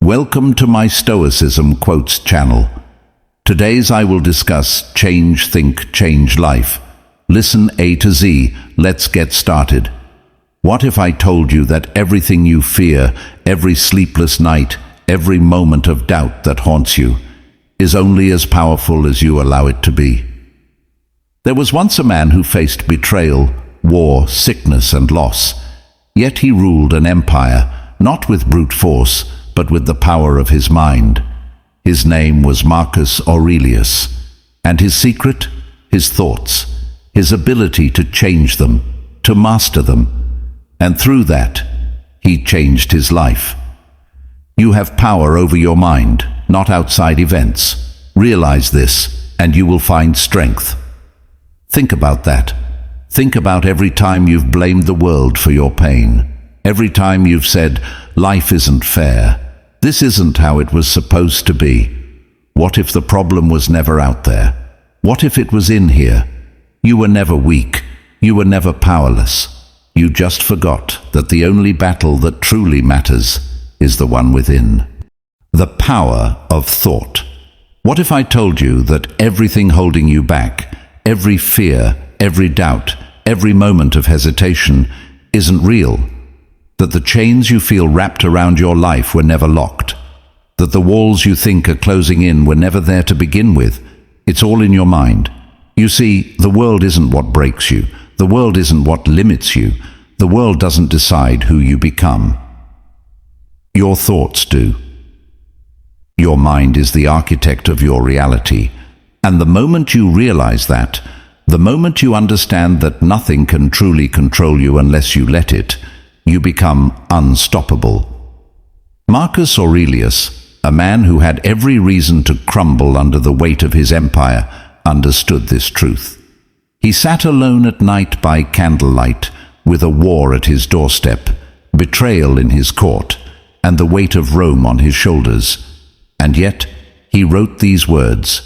Welcome to my Stoicism Quotes channel. Today's I will discuss Change, Think, Change Life. Listen A to Z, let's get started. What if I told you that everything you fear, every sleepless night, every moment of doubt that haunts you, is only as powerful as you allow it to be? There was once a man who faced betrayal, war, sickness, and loss. Yet he ruled an empire, not with brute force, but with the power of his mind. His name was Marcus Aurelius, and his secret, his thoughts, his ability to change them, to master them, and through that, he changed his life. You have power over your mind, not outside events. Realize this, and you will find strength. Think about that. Think about every time you've blamed the world for your pain. Every time you've said, life isn't fair. This isn't how it was supposed to be. What if the problem was never out there? What if it was in here? You were never weak. You were never powerless. You just forgot that the only battle that truly matters is the one within. The power of thought. What if I told you that everything holding you back, every fear, every doubt, every moment of hesitation isn't real? That the chains you feel wrapped around your life were never locked? That the walls you think are closing in were never there to begin with? It's all in your mind. You see, the world isn't what breaks you. The world isn't what limits you. The world doesn't decide who you become. Your thoughts do. Your mind is the architect of your reality. And the moment you realize that, the moment you understand that nothing can truly control you unless you let it, you become unstoppable. Marcus Aurelius, a man who had every reason to crumble under the weight of his empire, understood this truth. He sat alone at night by candlelight, with a war at his doorstep, betrayal in his court, and the weight of Rome on his shoulders. And yet, he wrote these words: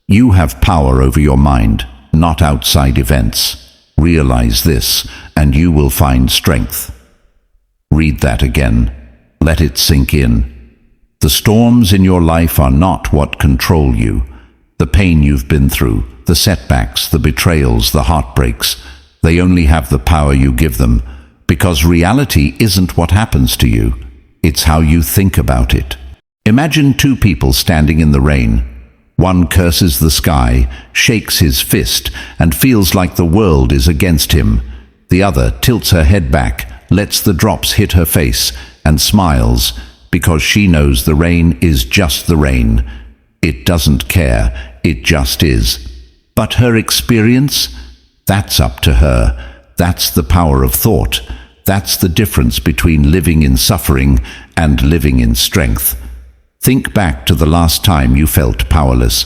"You have power over your mind, not outside events. Realize this, and you will find strength." Read that again. Let it sink in. The storms in your life are not what control you. The pain you've been through, the setbacks, the betrayals, the heartbreaks, they only have the power you give them, because reality isn't what happens to you. It's how you think about it. Imagine two people standing in the rain. One curses the sky, shakes his fist, and feels like the world is against him. The other tilts her head back, lets the drops hit her face, and smiles, because she knows the rain is just the rain. It doesn't care, it just is. But her experience? That's up to her. That's the power of thought. That's the difference between living in suffering and living in strength. Think back to the last time you felt powerless.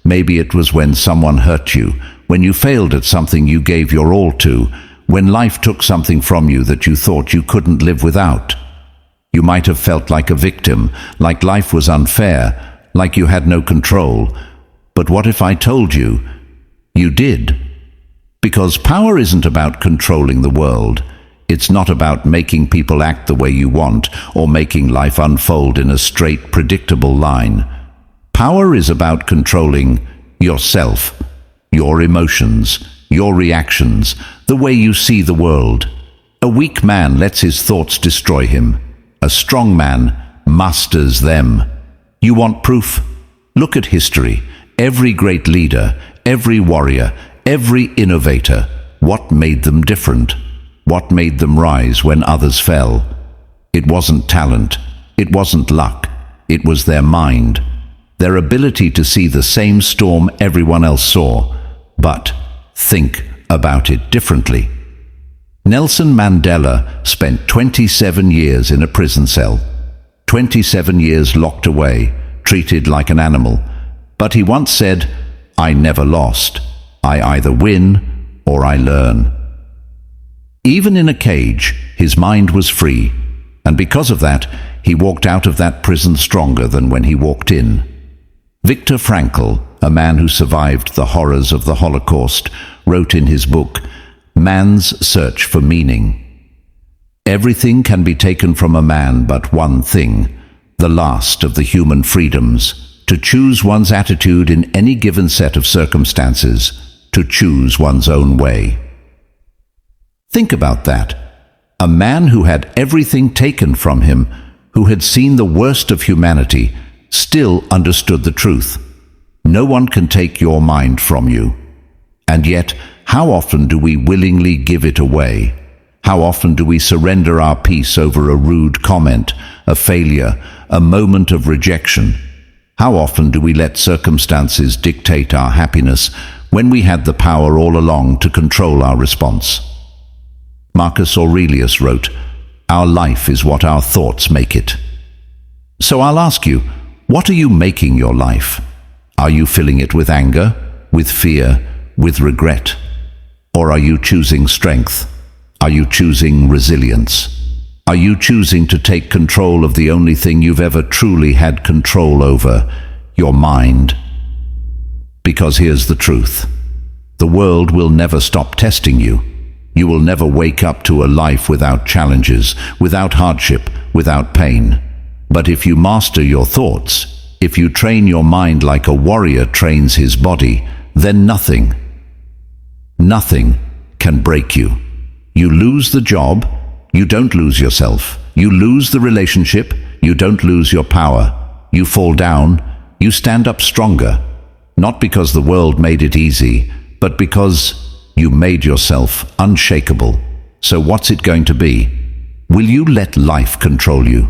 Maybe it was when someone hurt you, when you failed at something you gave your all to, when life took something from you that you thought you couldn't live without. You might have felt like a victim, like life was unfair, like you had no control. But what if I told you, you did? Because power isn't about controlling the world. It's not about making people act the way you want, or making life unfold in a straight, predictable line. Power is about controlling yourself, your emotions, your reactions, the way you see the world. A weak man lets his thoughts destroy him. A strong man masters them. You want proof? Look at history. Every great leader, every warrior, every innovator. What made them different? What made them rise when others fell? It wasn't talent. It wasn't luck. It was their mind. Their ability to see the same storm everyone else saw, but think about it differently. Nelson Mandela spent 27 years in a prison cell. 27 years locked away, treated like an animal. But he once said, "I never lost. I either win or I learn." Even in a cage, his mind was free, and because of that, he walked out of that prison stronger than when he walked in. Viktor Frankl, a man who survived the horrors of the Holocaust, wrote in his book, Man's Search for Meaning, "Everything can be taken from a man but one thing, the last of the human freedoms, to choose one's attitude in any given set of circumstances, to choose one's own way. Think about that. A man who had everything taken from him, who had seen the worst of humanity, still understood the truth. No one can take your mind from you. And yet, how often do we willingly give it away? How often do we surrender our peace over a rude comment, a failure, a moment of rejection? How often do we let circumstances dictate our happiness when we had the power all along to control our response? Marcus Aurelius wrote, "Our life is what our thoughts make it." So I'll ask you, what are you making your life? Are you filling it with anger, with fear, with regret? Or are you choosing strength? Are you choosing resilience? Are you choosing to take control of the only thing you've ever truly had control over, your mind? Because here's the truth. The world will never stop testing you. You will never wake up to a life without challenges, without hardship, without pain. But if you master your thoughts, if you train your mind like a warrior trains his body, then nothing can break you. You lose the job, you don't lose yourself. You lose the relationship, you don't lose your power. You fall down, you stand up stronger. Not because the world made it easy, but because you made yourself unshakable. So what's it going to be? Will you let life control you?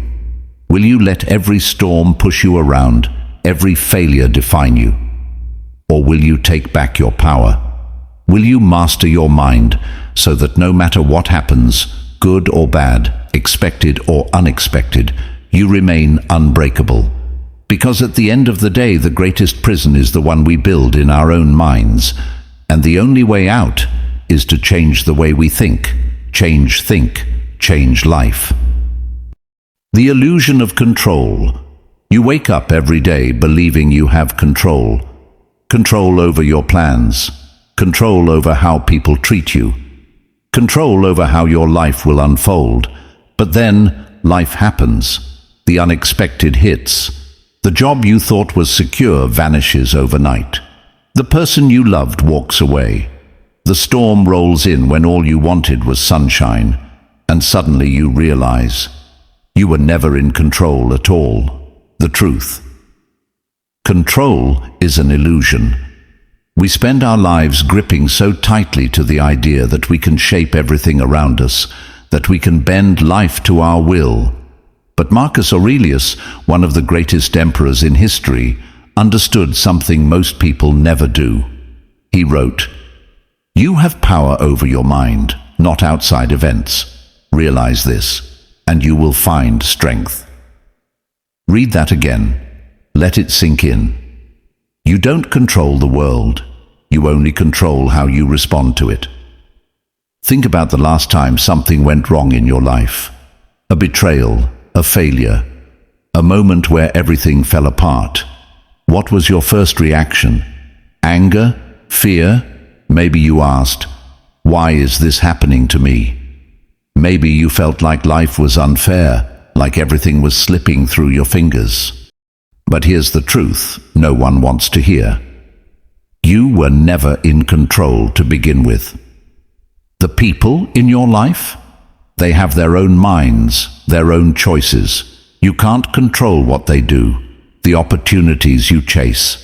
Will you let every storm push you around, every failure define you? Or will you take back your power? Will you master your mind so that no matter what happens, good or bad, expected or unexpected, you remain unbreakable? Because at the end of the day, the greatest prison is the one we build in our own minds. And the only way out is to change the way we think, change life. The illusion of control. You wake up every day believing you have control. Control over your plans. Control over how people treat you. Control over how your life will unfold. But then life happens. The unexpected hits. The job you thought was secure vanishes overnight. The person you loved walks away. The storm rolls in when all you wanted was sunshine, and suddenly you realize you were never in control at all. The truth. Control is an illusion. We spend our lives gripping so tightly to the idea that we can shape everything around us, that we can bend life to our will. But Marcus Aurelius, one of the greatest emperors in history, understood something most people never do. He wrote, "You have power over your mind, not outside events. Realize this, and you will find strength." Read that again. Let it sink in. You don't control the world. You only control how you respond to it. Think about the last time something went wrong in your life. A betrayal, a failure, a moment where everything fell apart. What was your first reaction? Anger? Fear? Maybe you asked, "Why is this happening to me?" Maybe you felt like life was unfair, like everything was slipping through your fingers. But here's the truth no one wants to hear. You were never in control to begin with. The people in your life? They have their own minds, their own choices. You can't control what they do, the opportunities you chase.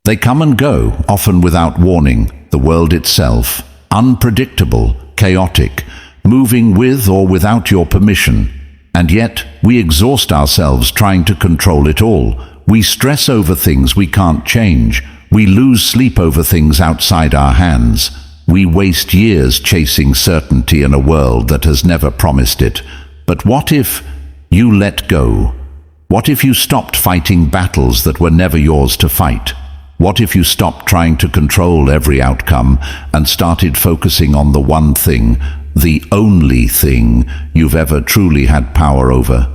They come and go, often without warning. The world itself, unpredictable, chaotic, moving with or without your permission. And yet, we exhaust ourselves trying to control it all. We stress over things we can't change. We lose sleep over things outside our hands. We waste years chasing certainty in a world that has never promised it. But what if you let go? What if you stopped fighting battles that were never yours to fight? What if you stopped trying to control every outcome and started focusing on the one thing, the only thing you've ever truly had power over?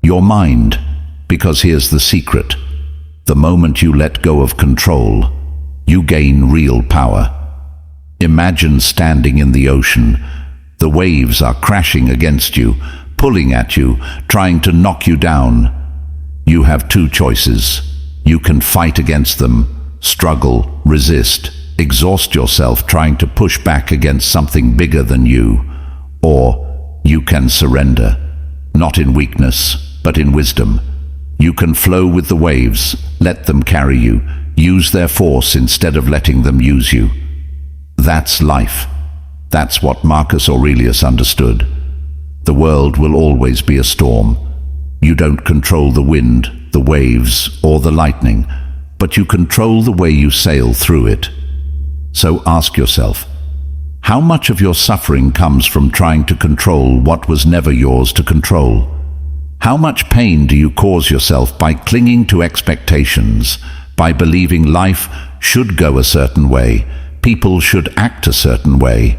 Your mind. Because here's the secret. The moment you let go of control, you gain real power. Imagine standing in the ocean. The waves are crashing against you, pulling at you, trying to knock you down. have two choices. You can fight against them, struggle, resist, exhaust yourself trying to push back against something bigger than you, or you can surrender, not in weakness, but in wisdom. You can flow with the waves, let them carry you, use their force instead of letting them use you. That's life. That's what Marcus Aurelius understood. The world will always be a storm. You don't control the wind, the waves, or the lightning, but you control the way you sail through it. So ask yourself, how much of your suffering comes from trying to control what was never yours to control? How much pain do you cause yourself by clinging to expectations, by believing life should go a certain way, people should act a certain way?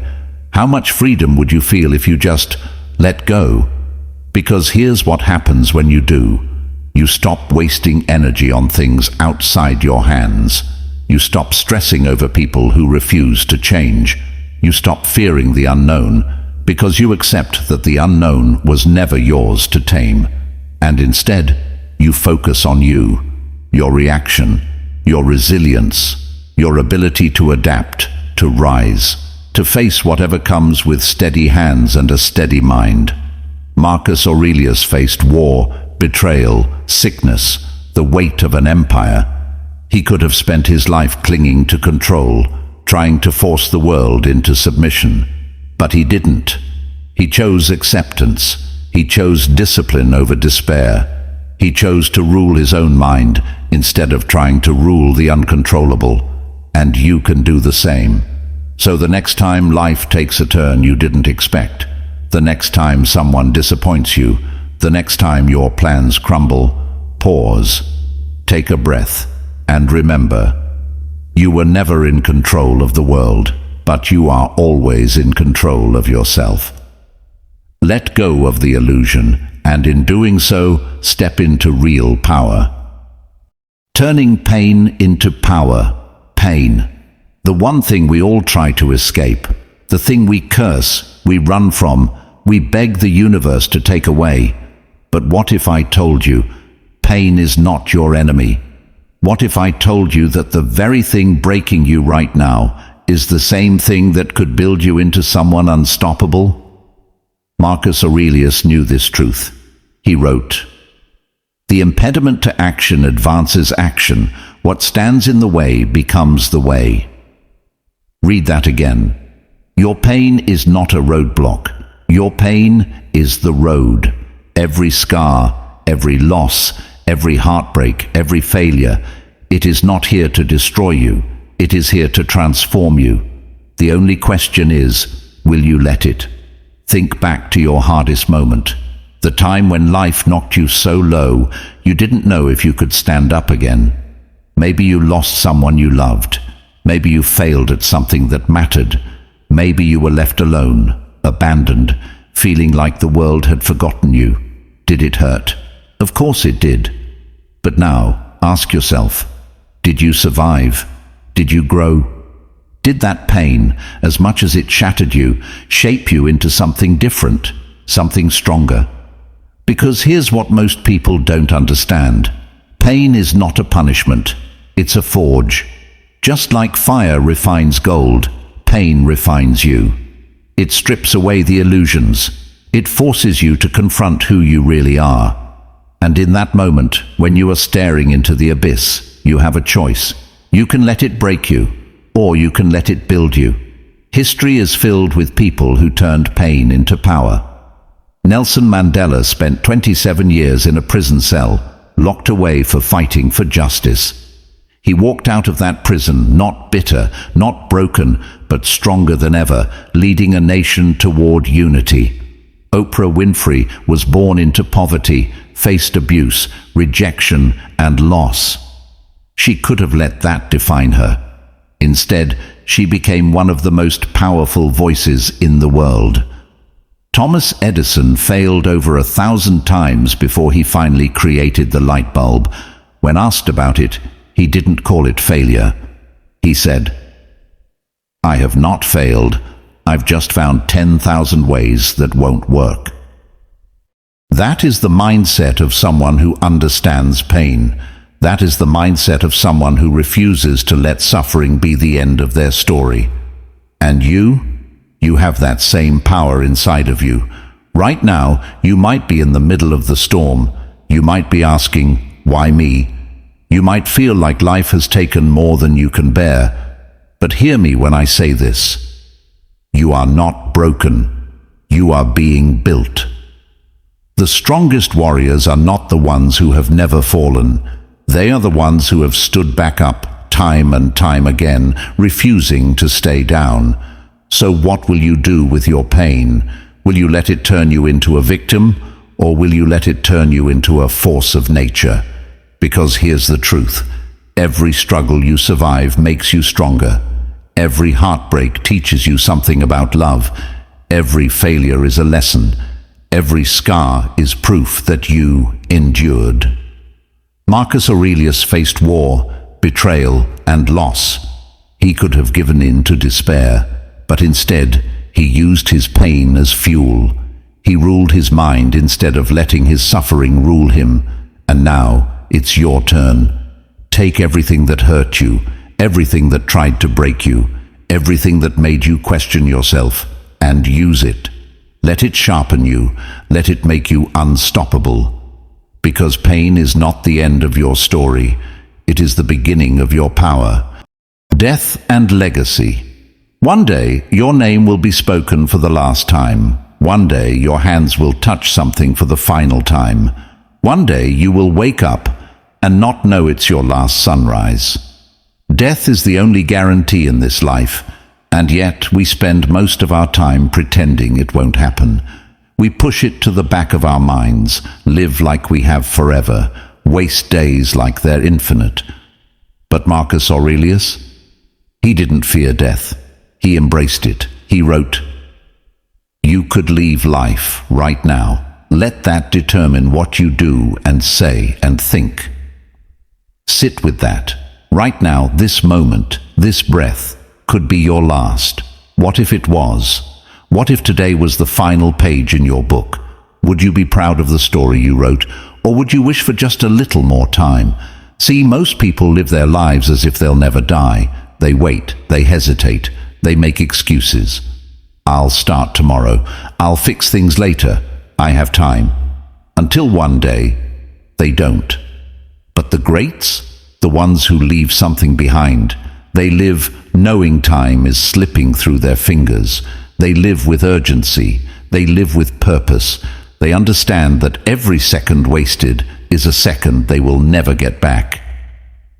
How much freedom would you feel if you just let go? Because here's what happens when you do. You stop wasting energy on things outside your hands. You stop stressing over people who refuse to change. You stop fearing the unknown, because you accept that the unknown was never yours to tame. And instead, you focus on you, your reaction, your resilience, your ability to adapt, to rise, to face whatever comes with steady hands and a steady mind. Marcus Aurelius faced war, betrayal, sickness, the weight of an empire. He could have spent his life clinging to control, trying to force the world into submission. But he didn't. He chose acceptance. He chose discipline over despair. He chose to rule his own mind instead of trying to rule the uncontrollable. And you can do the same. So the next time life takes a turn you didn't expect, the next time someone disappoints you, the next time your plans crumble, pause, take a breath, and remember, you were never in control of the world, but you are always in control of yourself. Let go of the illusion, and in doing so, step into real power. Turning pain into power. Pain. The one thing we all try to escape. The thing we curse, we run from, we beg the universe to take away. But what if I told you, pain is not your enemy? What if I told you that the very thing breaking you right now is the same thing that could build you into someone unstoppable? Marcus Aurelius knew this truth. He wrote, "The impediment to action advances action. What stands in the way becomes the way." Read that again. Your pain is not a roadblock. Your pain is the road. Every scar, every loss, every heartbreak, every failure, it is not here to destroy you. It is here to transform you. The only question is, will you let it? Think back to your hardest moment, the time when life knocked you so low you didn't know if you could stand up again. Maybe you lost someone you loved. Maybe you failed at something that mattered. Maybe you were left alone, abandoned, feeling like the world had forgotten you. Did it hurt? Of course it did. But now, ask yourself, did you survive? Did you grow? Did that pain, as much as it shattered you, shape you into something different, something stronger? Because here's what most people don't understand. Pain is not a punishment. It's a forge. Just like fire refines gold, pain refines you. It strips away the illusions. It forces you to confront who you really are. And in that moment, when you are staring into the abyss, you have a choice. You can let it break you, or you can let it build you. History is filled with people who turned pain into power. Nelson Mandela spent 27 years in a prison cell, locked away for fighting for justice. He walked out of that prison not bitter, not broken, but stronger than ever, leading a nation toward unity. Oprah Winfrey was born into poverty, faced abuse, rejection, and loss. She could have let that define her. Instead, she became one of the most powerful voices in the world. Thomas Edison failed over 1,000 times before he finally created the light bulb. When asked about it, he didn't call it failure. He said, "I have not failed. I've just found 10,000 ways that won't work." That is the mindset of someone who understands pain. That is the mindset of someone who refuses to let suffering be the end of their story. And you have that same power inside of you. Right now, you might be in the middle of the storm. You might be asking, why me? You might feel like life has taken more than you can bear. But hear me when I say this. You are not broken. You are being built. The strongest warriors are not the ones who have never fallen. They are the ones who have stood back up time and time again, refusing to stay down. So what will you do with your pain? Will you let it turn you into a victim, or will you let it turn you into a force of nature? Because here's the truth. Every struggle you survive makes you stronger. Every heartbreak teaches you something about love. Every failure is a lesson. Every scar is proof that you endured. Marcus Aurelius faced war, betrayal, and loss. He could have given in to despair, but instead he used his pain as fuel. He ruled his mind instead of letting his suffering rule him. And now it's your turn. Take everything that hurt you, everything that tried to break you, everything that made you question yourself, and use it. Let it sharpen you. Let it make you unstoppable. Because pain is not the end of your story. It is the beginning of your power. Death and legacy. One day, your name will be spoken for the last time. One day, your hands will touch something for the final time. One day, you will wake up and not know it's your last sunrise. Death is the only guarantee in this life. And yet we spend most of our time pretending it won't happen. We push it to the back of our minds, live like we have forever, waste days like they're infinite. But Marcus Aurelius, he didn't fear death. He embraced it. He wrote, "You could leave life right now. Let that determine what you do and say and think." Sit with that. Right now, this moment, this breath, could be your last. What if it was? What if today was the final page in your book? Would you be proud of the story you wrote, or would you wish for just a little more time? See, most people live their lives as if they'll never die. They wait, they hesitate, they make excuses. I'll start tomorrow. I'll fix things later. I have time. Until one day, they don't. But the greats, the ones who leave something behind, they live knowing time is slipping through their fingers. They live with urgency. They live with purpose. They understand that every second wasted is a second they will never get back.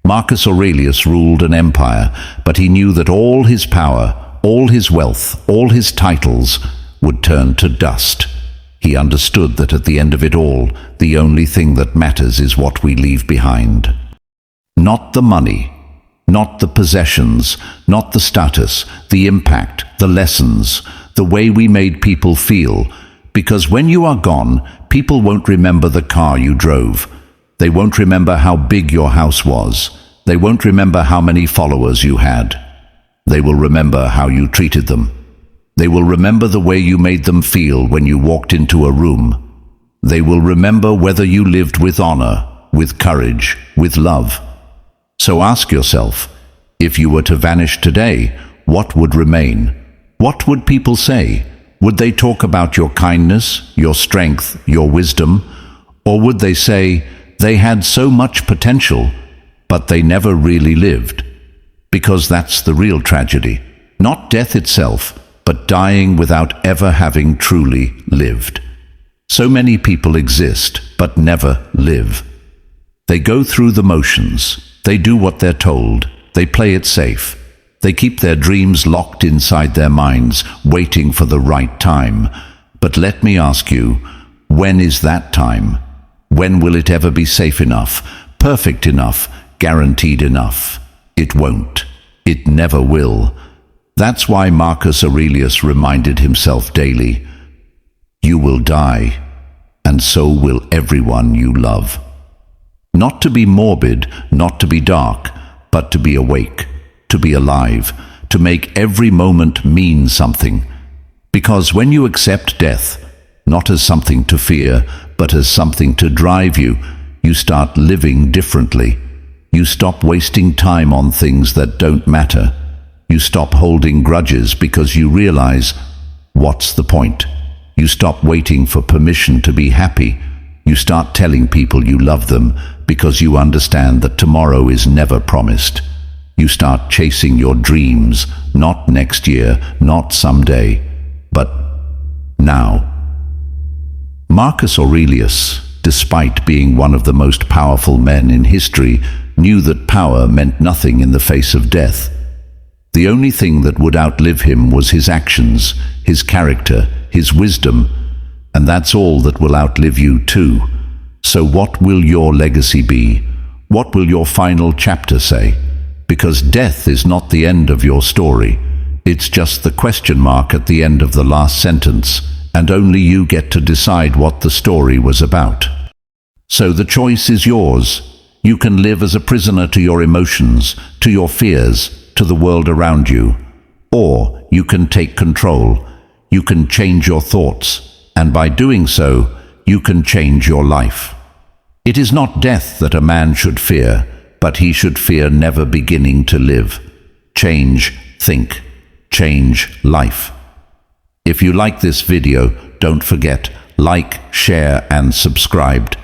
Marcus Aurelius ruled an empire, but he knew that all his power, all his wealth, all his titles would turn to dust. He understood that at the end of it all, the only thing that matters is what we leave behind. Not the money, not the possessions, not the status, the impact, the lessons, the way we made people feel. Because when you are gone, people won't remember the car you drove. They won't remember how big your house was. They won't remember how many followers you had. They will remember how you treated them. They will remember the way you made them feel when you walked into a room. They will remember whether you lived with honor, with courage, with love. So ask yourself, if you were to vanish today, what would remain? What would people say? Would they talk about your kindness, your strength, your wisdom? Or would they say, they had so much potential, but they never really lived? Because that's the real tragedy. Not death itself, but dying without ever having truly lived. So many people exist, but never live. They go through the motions. They do what they're told. They play it safe. They keep their dreams locked inside their minds, waiting for the right time. But let me ask you, when is that time? When will it ever be safe enough, perfect enough, guaranteed enough? It won't. It never will. That's why Marcus Aurelius reminded himself daily, you will die, and so will everyone you love. Not to be morbid, not to be dark, but to be awake, to be alive, to make every moment mean something. Because when you accept death, not as something to fear, but as something to drive you. You start living differently. You stop wasting time on things that don't matter. You stop holding grudges because you realize, what's the point? You stop waiting for permission to be happy. You start telling people you love them because you understand that tomorrow is never promised. You start chasing your dreams, not next year, not someday, but now. Marcus Aurelius, despite being one of the most powerful men in history, knew that power meant nothing in the face of death. The only thing that would outlive him was his actions, his character, his wisdom, and that's all that will outlive you too. So what will your legacy be? What will your final chapter say? Because death is not the end of your story. It's just the question mark at the end of the last sentence, and only you get to decide what the story was about. So the choice is yours. You can live as a prisoner to your emotions, to your fears, to the world around you. Or you can take control. You can change your thoughts, and by doing so, you can change your life. It is not death that a man should fear, but he should fear never beginning to live. Change, think, change life. If you like this video, don't forget, like, share and subscribe.